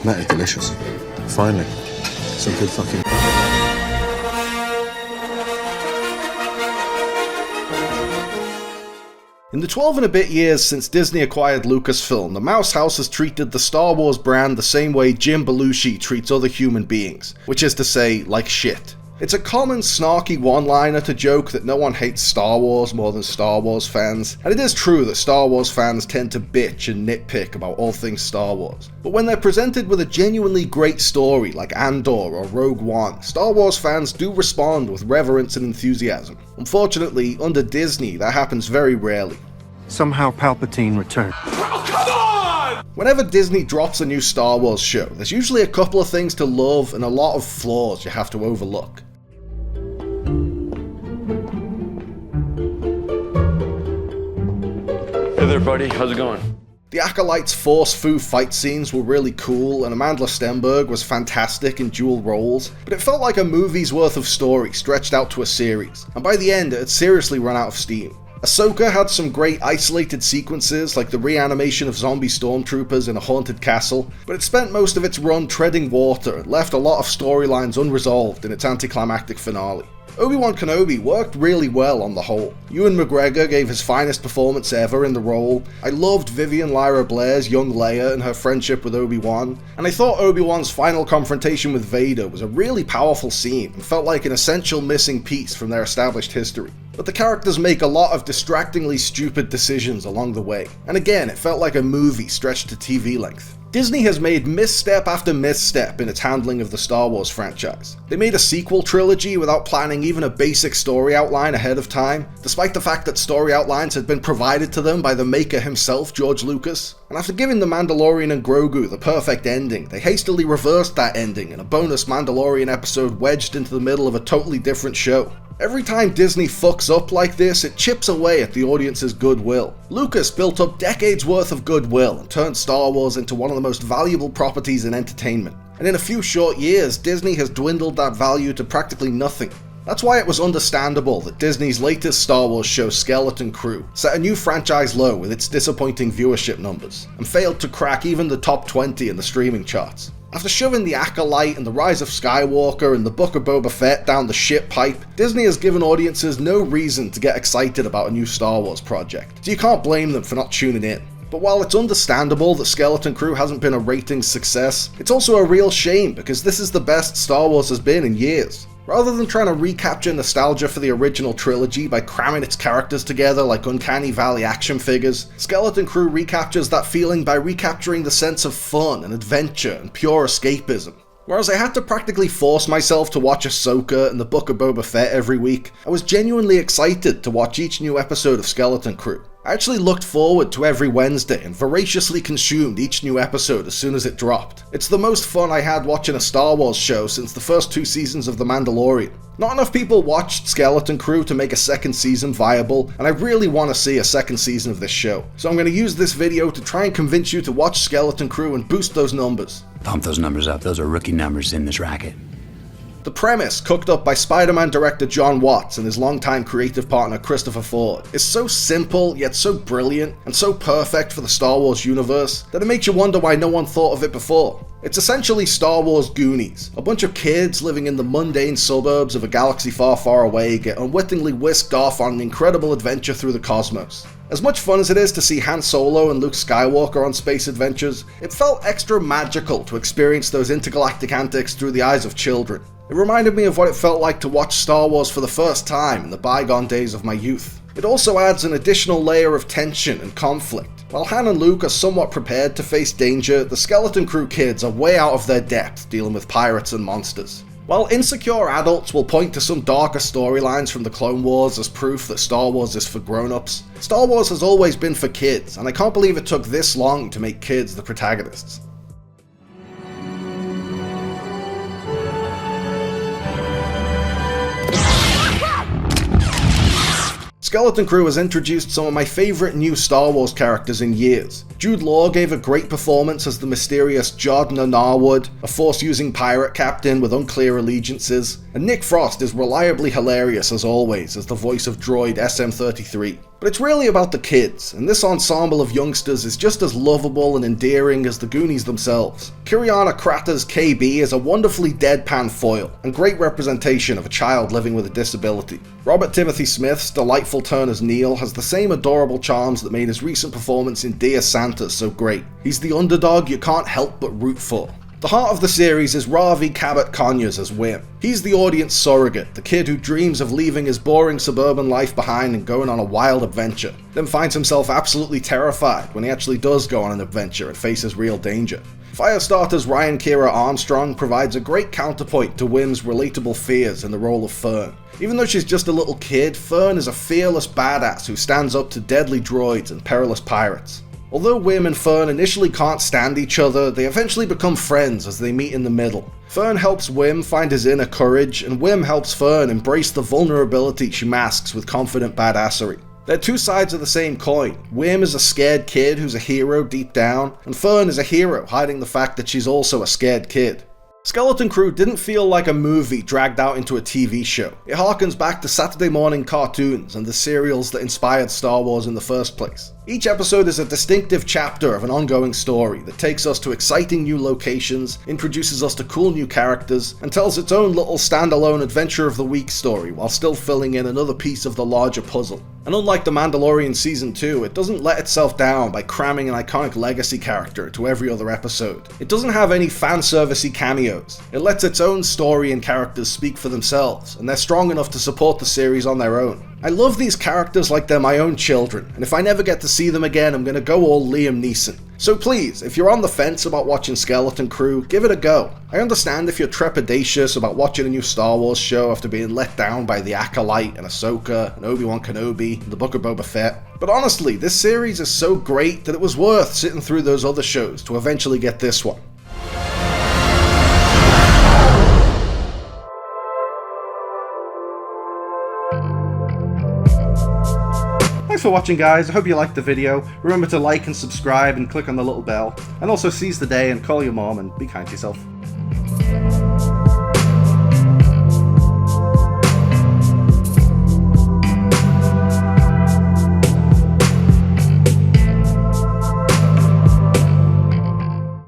That is delicious. Finally. Some good fucking... In the 12 and a bit years since Disney acquired Lucasfilm, the Mouse House has treated the Star Wars brand the same way Jim Belushi treats other human beings, which is to say, like shit. It's a common snarky one-liner to joke that no one hates Star Wars more than Star Wars fans, and it is true that Star Wars fans tend to bitch and nitpick about all things Star Wars. But when they're presented with a genuinely great story like Andor or Rogue One, Star Wars fans do respond with reverence and enthusiasm. Unfortunately, under Disney, that happens very rarely. Somehow Palpatine returned. Whenever Disney drops a new Star Wars show, there's usually a couple of things to love and a lot of flaws you have to overlook. Hey there, buddy. How's it going? The Acolyte's Force Fu fight scenes were really cool, and Amanda Stenberg was fantastic in dual roles, but it felt like a movie's worth of story stretched out to a series, and by the end it had seriously run out of steam. Ahsoka had some great isolated sequences, like the reanimation of zombie stormtroopers in a haunted castle, but it spent most of its run treading water and left a lot of storylines unresolved in its anticlimactic finale. Obi-Wan Kenobi worked really well on the whole. Ewan McGregor gave his finest performance ever in the role. I loved Vivian Lyra Blair's young Leia and her friendship with Obi-Wan, and I thought Obi-Wan's final confrontation with Vader was a really powerful scene and felt like an essential missing piece from their established history. But the characters make a lot of distractingly stupid decisions along the way, and again it felt like a movie stretched to TV length. Disney has made misstep after misstep in its handling of the Star Wars franchise. They made a sequel trilogy without planning even a basic story outline ahead of time, despite the fact that story outlines had been provided to them by the maker himself, George Lucas. And after giving The Mandalorian and Grogu the perfect ending, they hastily reversed that ending in a bonus Mandalorian episode wedged into the middle of a totally different show. Every time Disney fucks up like this, it chips away at the audience's goodwill. Lucas built up decades worth of goodwill and turned Star Wars into one of the most valuable properties in entertainment. And in a few short years, Disney has dwindled that value to practically nothing. That's why it was understandable that Disney's latest Star Wars show, Skeleton Crew, set a new franchise low with its disappointing viewership numbers, and failed to crack even the top 20 in the streaming charts. After shoving The Acolyte and The Rise of Skywalker and The Book of Boba Fett down the shit pipe, Disney has given audiences no reason to get excited about a new Star Wars project, so you can't blame them for not tuning in. But while it's understandable that Skeleton Crew hasn't been a ratings success, it's also a real shame because this is the best Star Wars has been in years. Rather than trying to recapture nostalgia for the original trilogy by cramming its characters together like Uncanny Valley action figures, Skeleton Crew recaptures that feeling by recapturing the sense of fun and adventure and pure escapism. Whereas I had to practically force myself to watch Ahsoka and the Book of Boba Fett every week, I was genuinely excited to watch each new episode of Skeleton Crew. I actually looked forward to every Wednesday and voraciously consumed each new episode as soon as it dropped. It's the most fun I had watching a Star Wars show since the first 2 seasons of The Mandalorian. Not enough people watched Skeleton Crew to make a second season viable, and I really want to see a second season of this show. So I'm going to use this video to try and convince you to watch Skeleton Crew and boost those numbers. Pump those numbers up, those are rookie numbers in this racket. The premise, cooked up by Spider-Man director John Watts and his longtime creative partner Christopher Ford, is so simple yet so brilliant and so perfect for the Star Wars universe that it makes you wonder why no one thought of it before. It's essentially Star Wars Goonies. A bunch of kids living in the mundane suburbs of a galaxy far, far away get unwittingly whisked off on an incredible adventure through the cosmos. As much fun as it is to see Han Solo and Luke Skywalker on space adventures, it felt extra magical to experience those intergalactic antics through the eyes of children. It reminded me of what it felt like to watch Star Wars for the first time in the bygone days of my youth. It also adds an additional layer of tension and conflict. While Han and Luke are somewhat prepared to face danger, the Skeleton Crew kids are way out of their depth dealing with pirates and monsters. While insecure adults will point to some darker storylines from the Clone Wars as proof that Star Wars is for grown-ups, Star Wars has always been for kids, and I can't believe it took this long to make kids the protagonists. Skeleton Crew has introduced some of my favourite new Star Wars characters in years. Jude Law gave a great performance as the mysterious Jodna Narwood, a Force-using pirate captain with unclear allegiances, and Nick Frost is reliably hilarious as always as the voice of droid SM-33. But it's really about the kids, and this ensemble of youngsters is just as lovable and endearing as the Goonies themselves. Kiriana Cratter's KB is a wonderfully deadpan foil, and great representation of a child living with a disability. Robert Timothy Smith's delightful turn as Neil has the same adorable charms that made his recent performance in Dear Santa so great. He's the underdog you can't help but root for. The heart of the series is Ravi Cabot-Conyers as Wim. He's the audience surrogate, the kid who dreams of leaving his boring suburban life behind and going on a wild adventure, then finds himself absolutely terrified when he actually does go on an adventure and faces real danger. Firestarter's Ryan Kira Armstrong provides a great counterpoint to Wim's relatable fears in the role of Fern. Even though she's just a little kid, Fern is a fearless badass who stands up to deadly droids and perilous pirates. Although Wim and Fern initially can't stand each other, they eventually become friends as they meet in the middle. Fern helps Wim find his inner courage, and Wim helps Fern embrace the vulnerability she masks with confident badassery. They're two sides of the same coin. Wim is a scared kid who's a hero deep down, and Fern is a hero hiding the fact that she's also a scared kid. Skeleton Crew didn't feel like a movie dragged out into a TV show. It harkens back to Saturday morning cartoons and the serials that inspired Star Wars in the first place. Each episode is a distinctive chapter of an ongoing story that takes us to exciting new locations, introduces us to cool new characters, and tells its own little standalone Adventure of the Week story while still filling in another piece of the larger puzzle. And unlike The Mandalorian Season 2, it doesn't let itself down by cramming an iconic legacy character into every other episode. It doesn't have any fan-servicey cameos. It lets its own story and characters speak for themselves, and they're strong enough to support the series on their own. I love these characters like they're my own children, and if I never get to see them again, I'm gonna go all Liam Neeson. So please, if you're on the fence about watching Skeleton Crew, give it a go. I understand if you're trepidatious about watching a new Star Wars show after being let down by The Acolyte and Ahsoka and Obi-Wan Kenobi and The Book of Boba Fett. But honestly, this series is so great that it was worth sitting through those other shows to eventually get this one. Thanks for watching, guys. I hope you liked the video. Remember to like and subscribe and click on the little bell. And also seize the day and call your mom and be kind to yourself.